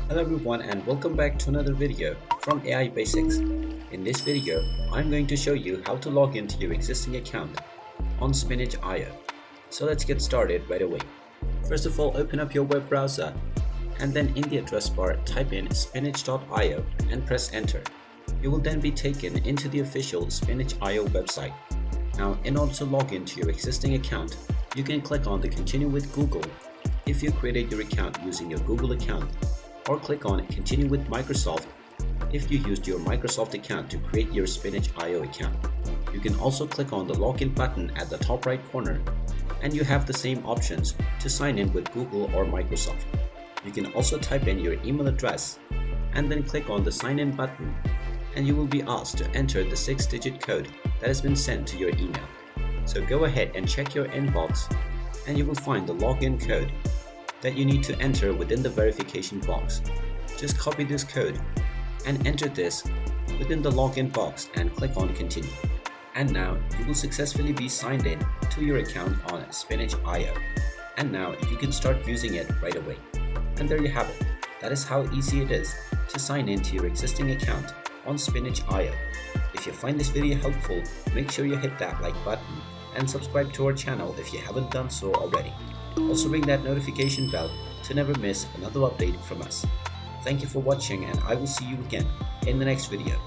Hello everyone and welcome back to another video from AI Basics. In this video, I'm going to show you how to log into your existing account on Spinach.io. So let's get started right away. First of all, open up your web browser and then in the address bar type in spinach.io and press enter. You will then be taken into the official Spinach.io website. Now, in order to log into your existing account, you can click on the Continue with Google if you created your account using your Google account, or click on Continue with Microsoft if you used your Microsoft account to create your Spinach.io account. You can also click on the login button at the top right corner and you have the same options to sign in with Google or Microsoft. You can also type in your email address and then click on the sign in button and you will be asked to enter the 6-digit code that has been sent to your email. So go ahead and check your inbox and you will find the login code that you need to enter within the verification box. Just copy this code and enter this within the login box and click on continue. And now you will successfully be signed in to your account on Spinach.io. And now you can start using it right away. And there you have it. That is how easy it is to sign in to your existing account on Spinach.io. If you find this video helpful, make sure you hit that like button and subscribe to our channel if you haven't done so already. Also ring that notification bell to never miss another update from us. Thank you for watching and I will see you again in the next video.